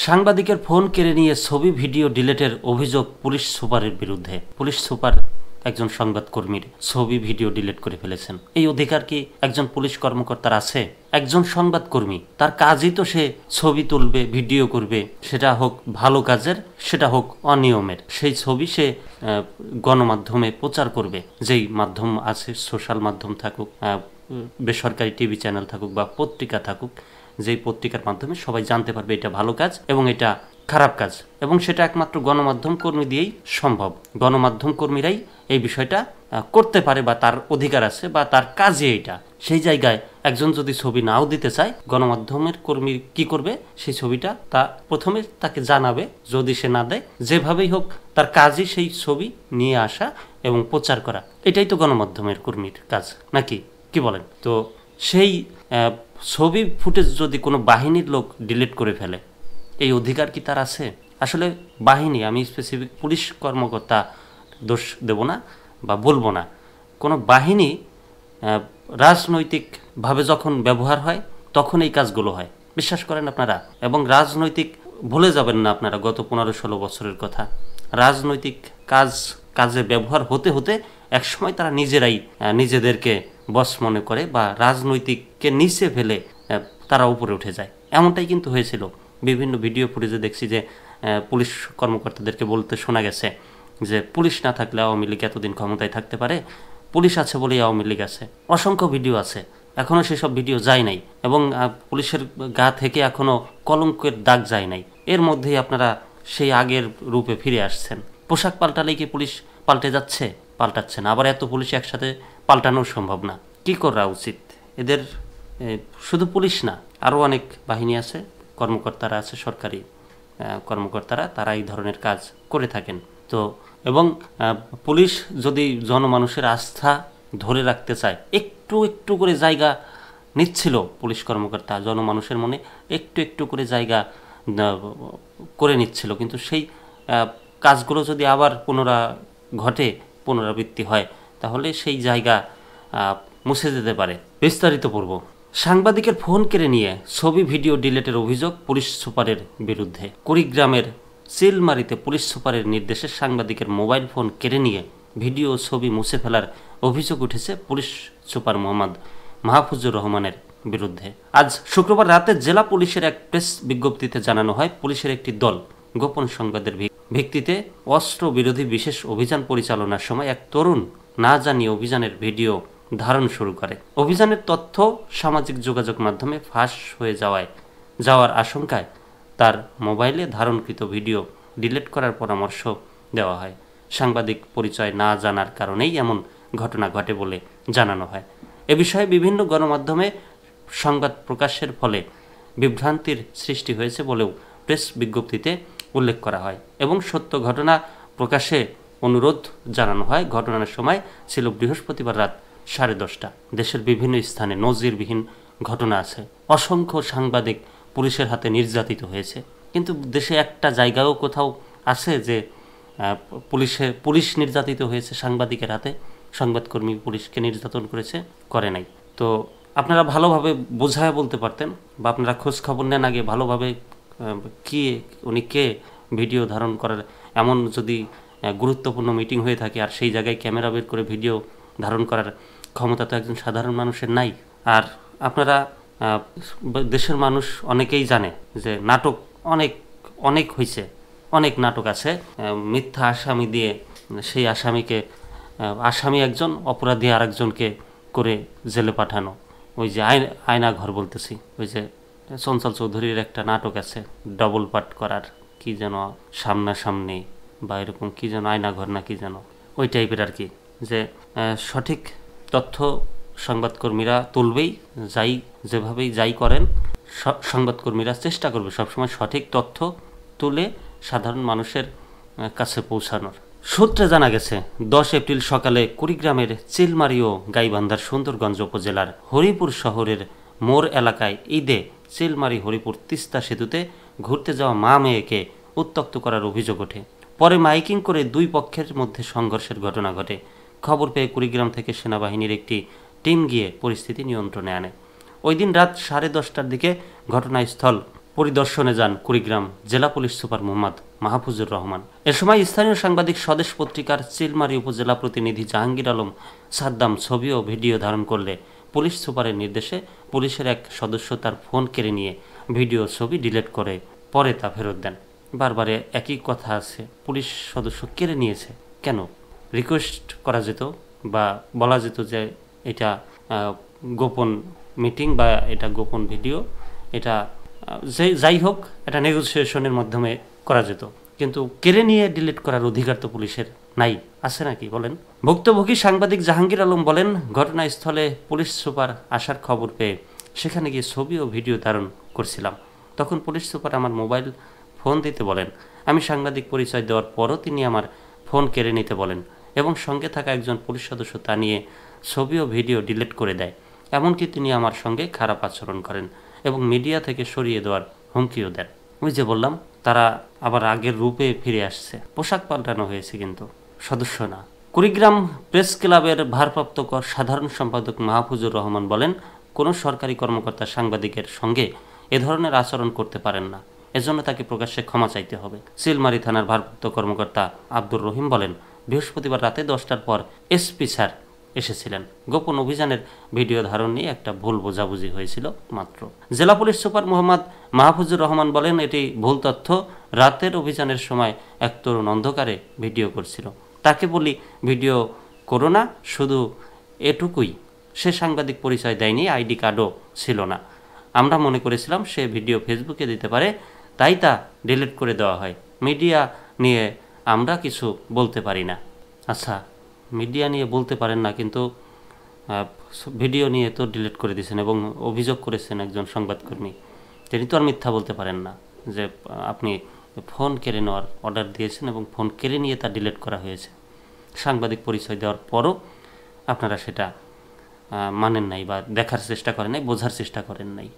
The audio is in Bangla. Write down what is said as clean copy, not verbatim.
সাংবাদিকের ফোন কেড়ে নিয়ে ছবি ভিডিও ডিলিটের অভিযোগ পুলিশ সুপারের বিরুদ্ধে। পুলিশ সুপার একজন সংবাদকর্মীর ছবি ভিডিও ডিলিট করে ফেলেছেন। এই অধিকার কি একজন পুলিশ কর্মকর্তার আছে? একজন সংবাদকর্মী, তার কাজই তো সে ছবি তুলবে, ভিডিও করবে, সেটা হোক ভালো কাজের, সেটা হোক অনিয়মের। সেই ছবি সে গণমাধ্যমে প্রচার করবে। যেই মাধ্যম আছে, সোশ্যাল মাধ্যম থাকুক, বেসরকারি টিভি চ্যানেল থাকুক বা পত্রিকা থাকুক, যেই পত্রিকার মাধ্যমে সবাই জানতে পারবে এটা ভালো কাজ এবং এটা খারাপ কাজ, এবং সেটা একমাত্র গণমাধ্যম কর্মী দিয়েই সম্ভব। গণমাধ্যম কর্মীরাই এই বিষয়টা করতে পারে বা তার অধিকার আছে বা তার কাজে এটা। সেই জায়গায় একজন যদি ছবি নাও দিতে চায়, গণমাধ্যমের কর্মী কি করবে? সেই ছবিটা তা প্রথমে তাকে জানাবে, যদি সে না দেয় যেভাবেই হোক তার কাজই সেই ছবি নিয়ে আসা এবং প্রচার করা। এটাই তো গণমাধ্যমের কর্মীর কাজ, নাকি কি বলেন? তো সেই ছবি ফুটেজ যদি কোনো বাহিনীর লোক ডিলিট করে ফেলে, এই অধিকার কি তার আছে? আসলে বাহিনী, আমি স্পেসিফিক পুলিশ কর্মকর্তা দোষ দেব না বা বলবো না। কোনো বাহিনী রাজনৈতিকভাবে যখন ব্যবহার হয় তখন এই কাজগুলো হয়, বিশ্বাস করেন আপনারা। এবং রাজনৈতিক, ভুলে যাবেন না আপনারা গত 15-16 বছরের কথা। রাজনৈতিক কাজে ব্যবহার হতে হতে একসময় তারা নিজেরাই নিজেদেরকে বস মনে করে বা রাজনৈতিককে নিচে ফেলে তারা উপরে উঠে যায়। এমনটাই কিন্তু হয়েছিল। বিভিন্ন ভিডিও ফুটেজে দেখছি যে পুলিশ কর্মকর্তাদেরকে বলতে শোনা গেছে যে পুলিশ না থাকলে আওয়ামী লীগ এতদিন ক্ষমতায় থাকতে পারে, পুলিশ আছে বলেই আওয়ামী লীগ আছে। অসংখ্য ভিডিও আছে, এখনও সেসব ভিডিও যায় নাই এবং পুলিশের গা থেকে এখনও কলঙ্কের দাগ যায় নাই। এর মধ্যেই আপনারা সেই আগের রূপে ফিরে আসছেন। পোশাক পাল্টালেই কি পুলিশ পাল্টে যাচ্ছে? পাল্টাচ্ছে না। আবার এত পুলিশ একসাথে পাল্টানো সম্ভব না। কি করা উচিত এদের? শুধু পুলিশ না, আরও অনেক বাহিনী আছে, কর্মকর্তারা আছে, সরকারি কর্মকর্তারা, তারা এই ধরনের কাজ করে থাকেন। তো এবং পুলিশ যদি জনমানুষের আস্থা ধরে রাখতে চায়, একটু একটু করে জায়গা নিচ্ছিল পুলিশ কর্মকর্তা, জনমানুষের মনে একটু একটু করে জায়গা করে নিচ্ছিল, কিন্তু সেই কাজগুলো যদি আবার পুনরাবৃত্তি হয়, তাহলে সেই জায়গা মুছে যেতে পারে। বিস্তারিত পড়ব। সাংবাদিকের ফোন কেড়ে নিয়ে ছবি ভিডিও ডিলিটের অভিযোগ পুলিশ সুপারের বিরুদ্ধে। কুড়িগ্রামের চিলমারিতে পুলিশ সুপারের নির্দেশে সাংবাদিকের মোবাইল ফোন কেড়ে নিয়ে ভিডিও ও ছবি মুছে ফেলার অভিযোগ উঠেছে পুলিশ সুপার মোহাম্মদ মাহফুজুর রহমানের বিরুদ্ধে। আজ শুক্রবার রাতে জেলা পুলিশের এক প্রেস বিজ্ঞপ্তিতে জানানো হয়, পুলিশের একটি দল গোপন সংবাদের ভিত্তিতে অস্ত্র বিরোধী বিশেষ অভিযান পরিচালনার সময় এক তরুণ না জানিয়ে অভিযানের ভিডিও ধারণ শুরু করে। অভিযানের তথ্য সামাজিক যোগাযোগ মাধ্যমে ফাঁস হয়ে যাওয়ার আশঙ্কায় তার মোবাইলে ধারণকৃত ভিডিও ডিলিট করার পরামর্শ দেওয়া হয়। সাংবাদিক পরিচয় না জানার কারণেই এমন ঘটনা ঘটে বলে জানানো হয়। এ বিষয়ে বিভিন্ন গণমাধ্যমে সংবাদ প্রকাশের ফলে বিভ্রান্তির সৃষ্টি হয়েছে বলেও প্রেস বিজ্ঞপ্তিতে উল্লেখ করা হয় এবং সত্য ঘটনা প্রকাশে অনুরোধ জানানো হয়। ঘটনার সময় ছিল বৃহস্পতিবার রাত 10:30। দেশের বিভিন্ন স্থানে নজিরবিহীন ঘটনা আছে। অসংখ্য সাংবাদিক পুলিশের হাতে নির্যাতিত হয়েছে, কিন্তু দেশে একটা জায়গাও কোথাও আছে যে পুলিশ নির্যাতিত হয়েছে সাংবাদিকের হাতে? সংবাদকর্মী পুলিশকে নির্যাতন করেছে? করে নাই। তো আপনারা ভালোভাবে বোঝায় বলতে পারতেন, বা আপনারা খোঁজ খবর নেন আগে ভালোভাবে, উনি কে ভিডিও ধারণ করার, এমন যদি গুরুত্বপূর্ণ মিটিং হয়ে থাকে আর সেই জায়গায় ক্যামেরা বের করে ভিডিও ধারণ করার ক্ষমতা তো একজন সাধারণ মানুষের নাই। আর আপনারা দেশের মানুষ অনেকেই জানে যে নাটক অনেক হয়েছে, অনেক নাটক আছে। মিথ্যা আসামি দিয়ে সেই আসামি একজন, অপরাধী আরেকজনকে করে জেলে পাঠানো। ওই যে আয়না ঘর বলতেছি, ওই যে চঞ্চল চৌধুরীর একটা নাটক আছে ডবল পার্ট করার, কি যেন সামনাসামনি বা এরকম কি যেন আয়না ঘর না কি যেন, ওই টাইপের আর কি। যে সঠিক তথ্য সংবাদকর্মীরা তুলবেই, যেভাবেই যাই করেন, সংবাদকর্মীরা চেষ্টা করবে সবসময় সঠিক তথ্য তুলে সাধারণ মানুষের কাছে পৌঁছানোর। সূত্রে জানা গেছে 10 এপ্রিল সকালে কুড়িগ্রামের চিলমারি ও গাইবান্ধার সুন্দরগঞ্জ উপজেলার হরিপুর শহরের মোড় এলাকায় ঈদে চিলমারি হরিপুর তিস্তা সেতুতে ঘুরতে যাওয়া মা মেয়েকে উত্ত্যক্ত করার অভিযোগ ওঠে। পরে মাইকিং করে দুই পক্ষের মধ্যে সংঘর্ষের ঘটনা ঘটে। খবর পেয়ে কুড়িগ্রাম থেকে সেনাবাহিনীর একটি টিম গিয়ে পরিস্থিতি নিয়ন্ত্রণে আনে। ওই দিন রাত 10:30টার দিকে ঘটনাস্থল পরিদর্শনে যান কুড়িগ্রাম জেলা পুলিশ সুপার মোহাম্মদ মাহফুজুর রহমান। এ সময় স্থানীয় সাংবাদিক স্বদেশ পত্রিকার চিলমারী উপজেলা প্রতিনিধি জাহাঙ্গীর আলম সাদ্দাম ছবি ও ভিডিও ধারণ করলে পুলিশ সুপারের নির্দেশে পুলিশের এক সদস্য তার ফোন কেড়ে নিয়ে ভিডিও ছবি ডিলিট করে পরে তা ফেরত দেন। বারবারে একই কথা আছে, পুলিশ সদস্য কেড়ে নিয়েছে কেন? রিকোয়েস্ট করা যেত বা বলা যেত যে এটা গোপন মিটিং বা এটা গোপন ভিডিও, এটা যাই হোক এটা নেগোসিয়েশনের মাধ্যমে করা যেত, কিন্তু কেড়ে নিয়ে ডিলিট করার অধিকার তো পুলিশের নাই, আছে নাকি বলেন? ভুক্তভোগী সাংবাদিক জাহাঙ্গীর আলম বলেন, ঘটনাস্থলে পুলিশ সুপার আসার খবর পেয়ে সেখানে গিয়ে ছবি ও ভিডিও ধারণ করছিলাম। তখন পুলিশ সুপার আমার মোবাইল ফোন দিতে বলেন। আমি সাংবাদিক পরিচয় দেওয়ার পরও তিনি আমার ফোন কেড়ে নিতে বলেন এবং সঙ্গে থাকা একজন পুলিশ সদস্য তা নিয়ে ছবি ও ভিডিও ডিলিট করে দেয়। এমনকি তিনি আমার সঙ্গে খারাপ আচরণ করেন এবং মিডিয়া থেকে সরিয়ে দেওয়ার হুমকিও দেন। ওই যে বললাম, তারা আবার আগের রূপে ফিরে আসছে, পোশাক পাল্টানো হয়েছে কিন্তু সদস্য না। কুড়িগ্রাম প্রেস ক্লাবের ভারপ্রাপ্ত সাধারণ সম্পাদক মাহফুজুর রহমান বলেন, কোনো সরকারি কর্মকর্তা সাংবাদিকের সঙ্গে এ ধরনের আচরণ করতে পারেন না, এজন্য তাকে প্রকাশ্যে ক্ষমা চাইতে হবে। চিলমারী থানার ভারপ্রাপ্ত কর্মকর্তা আব্দুর রহিম বলেন, বৃহস্পতিবার রাতে 10টার পর এসপি স্যার এসেছিলেন। গোপন অভিযানের ভিডিও ধারণ নিয়ে একটা ভুল বোঝাবুঝি হয়েছিল মাত্র। জেলা পুলিশ সুপার মোহাম্মদ মাহফুজুর রহমান বলেন, এটি ভুল তথ্য। রাতের অভিযানের সময় এক তরুণ অন্ধকারে ভিডিও করছিল, তাকে বলি ভিডিও করো না, শুধু এটুকুই। সে সাংবাদিক পরিচয় দেয়নি, আইডি কার্ডও ছিল না। আমরা মনে করেছিলাম সে ভিডিও ফেসবুকে দিতে পারে, তাই তা ডিলিট করে দেওয়া হয়। মিডিয়া নিয়ে আমরা কিছু বলতে পারি না। আচ্ছা, মিডিয়া নিয়ে বলতে পারেন না, কিন্তু ভিডিও নিয়ে তো ডিলিট করে দিয়েছেন এবং অভিযোগ করেছেন একজন সংবাদকর্মী, তিনি তো আর মিথ্যা বলতে পারেন না যে আপনি ফোন কেড়ে নেওয়ার অর্ডার দিয়েছেন এবং ফোন কেড়ে নিয়ে তা ডিলিট করা হয়েছে। সাংবাদিক পরিচয় দেওয়ার পরও আপনারা সেটা মানেন নাই বা দেখার চেষ্টা করেন নাই, বোঝার চেষ্টা করেন নাই।